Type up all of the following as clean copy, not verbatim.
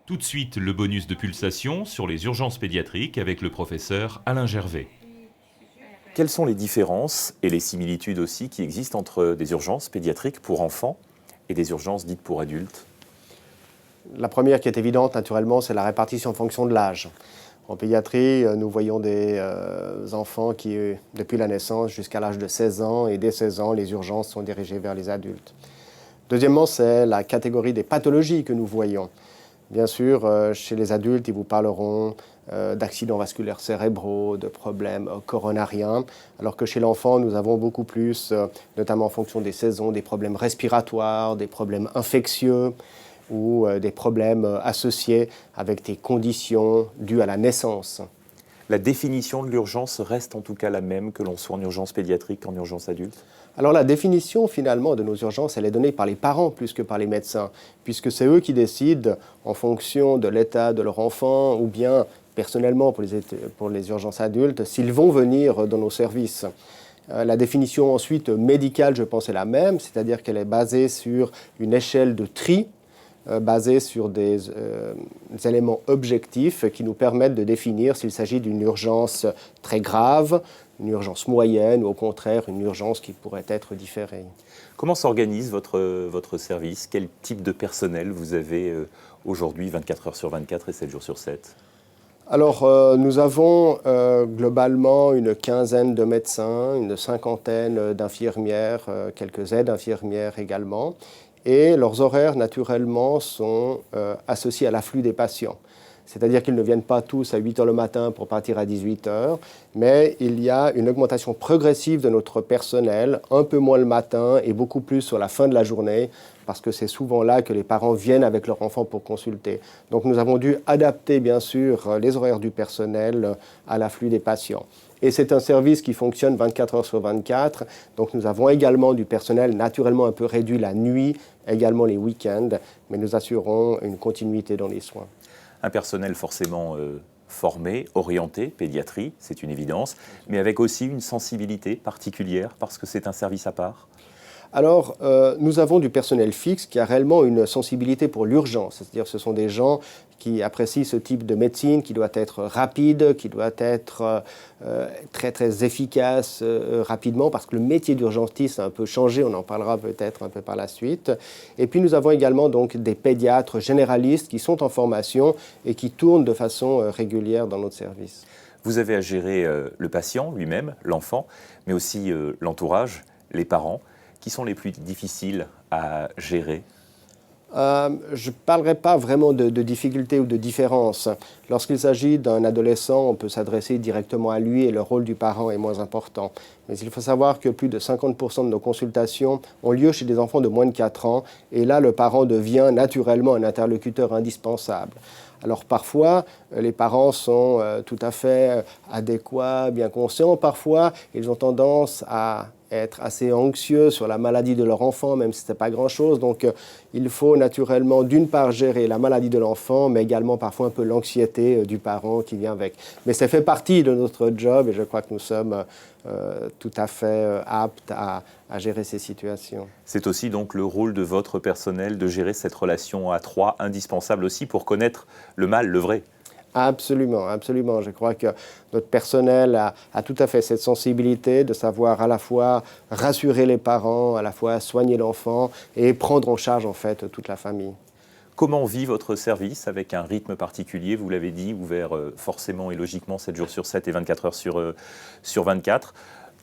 Tout de suite, le bonus de pulsation sur les urgences pédiatriques avec le professeur Alain Gervais. Quelles sont les différences et les similitudes aussi qui existent entre des urgences pédiatriques pour enfants et des urgences dites pour adultes? La première qui est évidente, naturellement, c'est la répartition en fonction de l'âge. En pédiatrie, nous voyons des enfants qui, depuis la naissance jusqu'à l'âge de 16 ans, et dès 16 ans, les urgences sont dirigées vers les adultes. Deuxièmement, c'est la catégorie des pathologies que nous voyons. Bien sûr, chez les adultes, ils vous parleront d'accidents vasculaires cérébraux, de problèmes coronariens, alors que chez l'enfant, nous avons beaucoup plus, notamment en fonction des saisons, des problèmes respiratoires, des problèmes infectieux, ou des problèmes associés avec des conditions dues à la naissance. La définition de l'urgence reste en tout cas la même que l'on soit en urgence pédiatrique qu'en urgence adulte? Alors la définition finalement de nos urgences, elle est donnée par les parents plus que par les médecins, puisque c'est eux qui décident en fonction de l'état de leur enfant ou bien personnellement pour les urgences adultes, s'ils vont venir dans nos services. La définition ensuite médicale, je pense, est la même, c'est-à-dire qu'elle est basée sur une échelle de tri, basée sur des éléments objectifs qui nous permettent de définir s'il s'agit d'une urgence très grave, une urgence moyenne ou au contraire une urgence qui pourrait être différée. Comment s'organise votre service? Quel type de personnel vous avez aujourd'hui 24 heures sur 24 et 7 jours sur 7? Alors, nous avons globalement une quinzaine de médecins, une cinquantaine d'infirmières, quelques aides infirmières également. Et leurs horaires, naturellement, sont associés à l'afflux des patients. C'est-à-dire qu'ils ne viennent pas tous à 8 heures le matin pour partir à 18 heures, mais il y a une augmentation progressive de notre personnel, un peu moins le matin et beaucoup plus sur la fin de la journée, parce que c'est souvent là que les parents viennent avec leurs enfants pour consulter. Donc nous avons dû adapter, bien sûr, les horaires du personnel à l'afflux des patients. Et c'est un service qui fonctionne 24 heures sur 24. Donc nous avons également du personnel naturellement un peu réduit la nuit, également les week-ends, mais nous assurons une continuité dans les soins. Un personnel forcément formé, orienté, pédiatrie, c'est une évidence, mais avec aussi une sensibilité particulière parce que c'est un service à part? Alors, nous avons du personnel fixe qui a réellement une sensibilité pour l'urgence. C'est-à-dire ce sont des gens qui apprécient ce type de médecine qui doit être rapide, qui doit être très très efficace rapidement parce que le métier d'urgentiste a un peu changé, on en parlera peut-être un peu par la suite. Et puis nous avons également donc des pédiatres généralistes qui sont en formation et qui tournent de façon régulière dans notre service. Vous avez à gérer le patient lui-même, l'enfant, mais aussi l'entourage, les parents. Qui sont les plus difficiles à gérer? Je ne parlerai pas vraiment de difficultés ou de différences. Lorsqu'il s'agit d'un adolescent, on peut s'adresser directement à lui et le rôle du parent est moins important. Mais il faut savoir que plus de 50% de nos consultations ont lieu chez des enfants de moins de 4 ans et là, le parent devient naturellement un interlocuteur indispensable. Alors parfois, les parents sont tout à fait adéquats, bien conscients. Parfois, ils ont tendance à être assez anxieux sur la maladie de leur enfant, même si ce n'est pas grand-chose. Donc, il faut naturellement, d'une part, gérer la maladie de l'enfant, mais également parfois un peu l'anxiété du parent qui vient avec. Mais ça fait partie de notre job et je crois que nous sommes tout à fait aptes à gérer ces situations. C'est aussi donc le rôle de votre personnel de gérer cette relation à trois, indispensable aussi pour connaître le mal, le vrai. Absolument, absolument. Je crois que notre personnel a tout à fait cette sensibilité de savoir à la fois rassurer les parents, à la fois soigner l'enfant et prendre en charge en fait toute la famille. Comment vit votre service avec un rythme particulier? Vous l'avez dit, ouvert forcément et logiquement 7 jours sur 7 et 24 heures sur 24.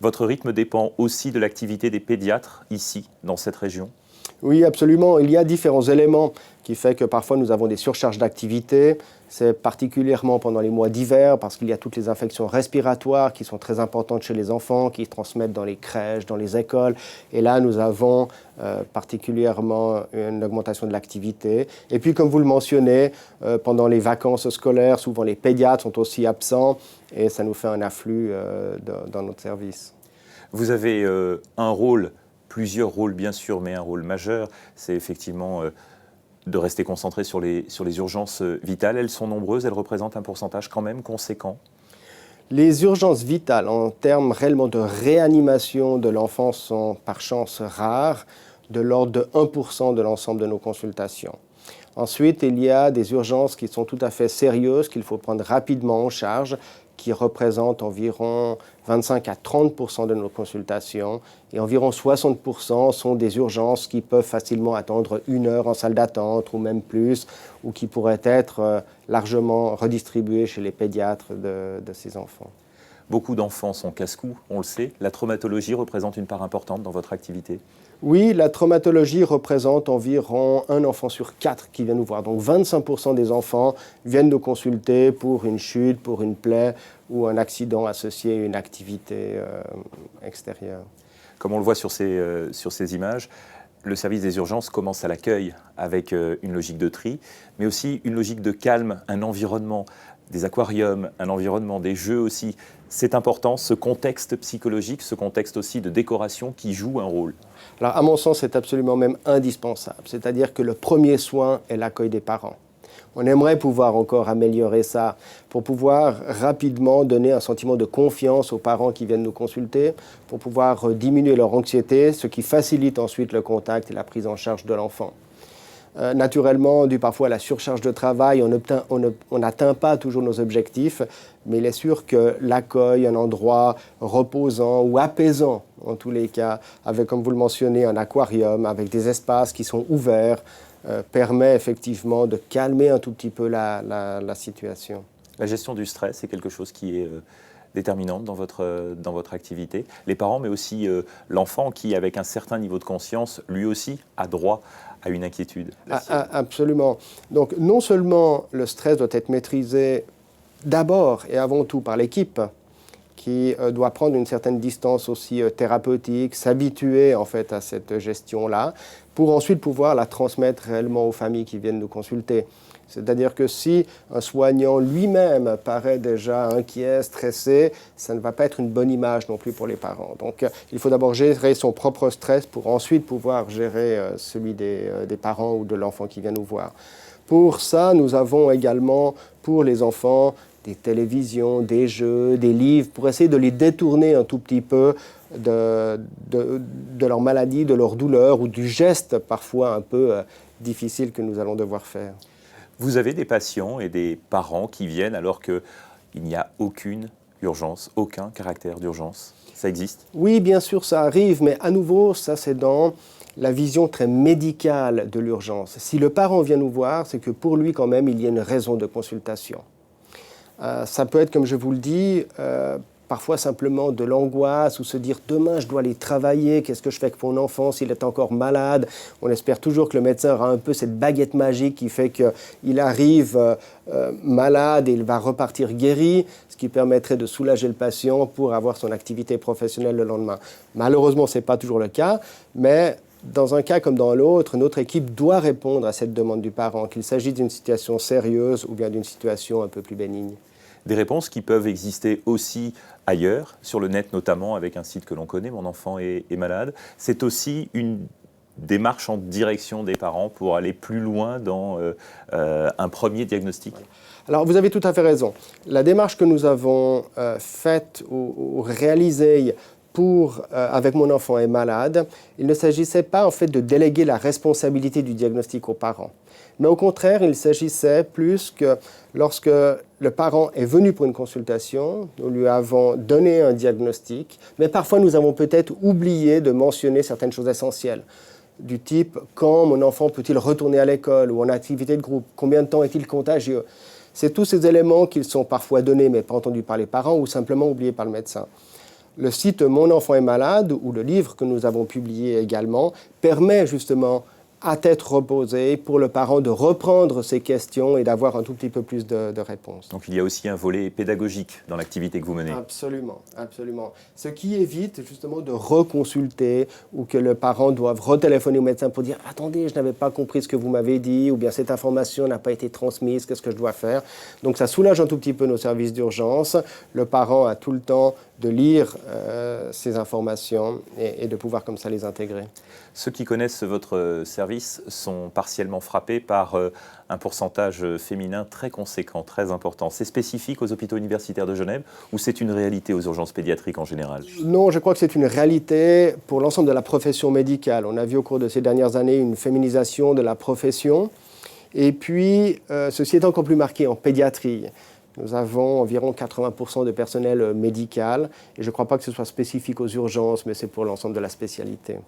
Votre rythme dépend aussi de l'activité des pédiatres ici, dans cette région? Oui, absolument. Il y a différents éléments qui font que parfois nous avons des surcharges d'activité. C'est particulièrement pendant les mois d'hiver parce qu'il y a toutes les infections respiratoires qui sont très importantes chez les enfants, qui se transmettent dans les crèches, dans les écoles. Et là, nous avons particulièrement une augmentation de l'activité. Et puis, comme vous le mentionnez, pendant les vacances scolaires, souvent les pédiatres sont aussi absents et ça nous fait un afflux dans notre service. Vous avez un rôle, plusieurs rôles bien sûr, mais un rôle majeur, c'est effectivement de rester concentré sur les urgences vitales. Elles sont nombreuses, elles représentent un pourcentage quand même conséquent. Les urgences vitales, en termes réellement de réanimation de l'enfant, sont par chance rares, de l'ordre de 1% de l'ensemble de nos consultations. Ensuite, il y a des urgences qui sont tout à fait sérieuses, qu'il faut prendre rapidement en charge, qui représentent environ 25 à 30% de nos consultations. Et environ 60% sont des urgences qui peuvent facilement attendre 1 heure en salle d'attente ou même plus, ou qui pourraient être largement redistribuées chez les pédiatres de ces enfants. Beaucoup d'enfants sont casse-cou, on le sait. La traumatologie représente une part importante dans votre activité? Oui, la traumatologie représente environ 1 enfant sur 4 qui vient nous voir. Donc 25% des enfants viennent nous consulter pour une chute, pour une plaie ou un accident associé à une activité extérieure. Comme on le voit sur ces images, le service des urgences commence à l'accueil avec une logique de tri, mais aussi une logique de calme, un environnement, des aquariums, un environnement, des jeux aussi. C'est important, ce contexte psychologique, ce contexte aussi de décoration qui joue un rôle. Alors à mon sens, c'est absolument même indispensable. C'est-à-dire que le premier soin est l'accueil des parents. On aimerait pouvoir encore améliorer ça pour pouvoir rapidement donner un sentiment de confiance aux parents qui viennent nous consulter, pour pouvoir diminuer leur anxiété, ce qui facilite ensuite le contact et la prise en charge de l'enfant. Naturellement, dû parfois à la surcharge de travail, on n'atteint pas toujours nos objectifs, mais il est sûr que l'accueil, un endroit reposant ou apaisant, en tous les cas, avec, comme vous le mentionnez, un aquarium, avec des espaces qui sont ouverts, permet effectivement de calmer un tout petit peu la situation. La gestion du stress est quelque chose qui est déterminante dans votre activité. Les parents, mais aussi l'enfant qui, avec un certain niveau de conscience, lui aussi a droit à une inquiétude. Absolument. Donc non seulement le stress doit être maîtrisé d'abord et avant tout par l'équipe, qui doit prendre une certaine distance aussi thérapeutique, s'habituer en fait à cette gestion-là, pour ensuite pouvoir la transmettre réellement aux familles qui viennent nous consulter. C'est-à-dire que si un soignant lui-même paraît déjà inquiet, stressé, ça ne va pas être une bonne image non plus pour les parents. Donc il faut d'abord gérer son propre stress pour ensuite pouvoir gérer celui des parents ou de l'enfant qui vient nous voir. Pour ça, nous avons également pour les enfants des télévisions, des jeux, des livres, pour essayer de les détourner un tout petit peu de leur maladie, de leur douleur ou du geste parfois un peu difficile que nous allons devoir faire. Vous avez des patients et des parents qui viennent alors qu'il n'y a aucune urgence, aucun caractère d'urgence. Ça existe? Oui, bien sûr, ça arrive, mais à nouveau, ça c'est dans la vision très médicale de l'urgence. Si le parent vient nous voir, c'est que pour lui quand même, il y a une raison de consultation. Ça peut être, comme je vous le dis, parfois simplement de l'angoisse ou se dire « demain, je dois aller travailler, qu'est-ce que je fais avec mon enfant s'il est encore malade ?» On espère toujours que le médecin aura un peu cette baguette magique qui fait qu'il arrive malade et il va repartir guéri, ce qui permettrait de soulager le patient pour avoir son activité professionnelle le lendemain. Malheureusement, ce n'est pas toujours le cas, mais dans un cas comme dans l'autre, notre équipe doit répondre à cette demande du parent, qu'il s'agisse d'une situation sérieuse ou bien d'une situation un peu plus bénigne. Des réponses qui peuvent exister aussi ailleurs, sur le net notamment, avec un site que l'on connaît, Mon enfant est malade. C'est aussi une démarche en direction des parents pour aller plus loin dans un premier diagnostic. Alors vous avez tout à fait raison. La démarche que nous avons faite ou réalisée avec Mon enfant est malade, il ne s'agissait pas en fait de déléguer la responsabilité du diagnostic aux parents. Mais au contraire, il s'agissait plus que lorsque le parent est venu pour une consultation, nous lui avons donné un diagnostic, mais parfois nous avons peut-être oublié de mentionner certaines choses essentielles, du type « quand mon enfant peut-il retourner à l'école ou en activité de groupe ? Combien de temps est-il contagieux ?» C'est tous ces éléments qui sont parfois donnés mais pas entendus par les parents ou simplement oubliés par le médecin. Le site Mon enfant est malade, ou le livre que nous avons publié également, permet justement à tête reposée pour le parent de reprendre ses questions et d'avoir un tout petit peu plus de réponses. Donc il y a aussi un volet pédagogique dans l'activité que vous menez. Absolument, absolument. Ce qui évite justement de reconsulter ou que le parent doive retéléphoner au médecin pour dire « Attendez, je n'avais pas compris ce que vous m'avez dit » ou bien « Cette information n'a pas été transmise, qu'est-ce que je dois faire ?» Donc ça soulage un tout petit peu nos services d'urgence. Le parent a tout le temps de lire ces informations et de pouvoir comme ça les intégrer. Ceux qui connaissent votre service sont partiellement frappés par un pourcentage féminin très conséquent, très important. C'est spécifique aux hôpitaux universitaires de Genève ou c'est une réalité aux urgences pédiatriques en général? Non, je crois que c'est une réalité pour l'ensemble de la profession médicale. On a vu au cours de ces dernières années une féminisation de la profession. Et puis, ceci est encore plus marqué en pédiatrie. Nous avons environ 80% de personnel médical, et je ne crois pas que ce soit spécifique aux urgences, mais c'est pour l'ensemble de la spécialité.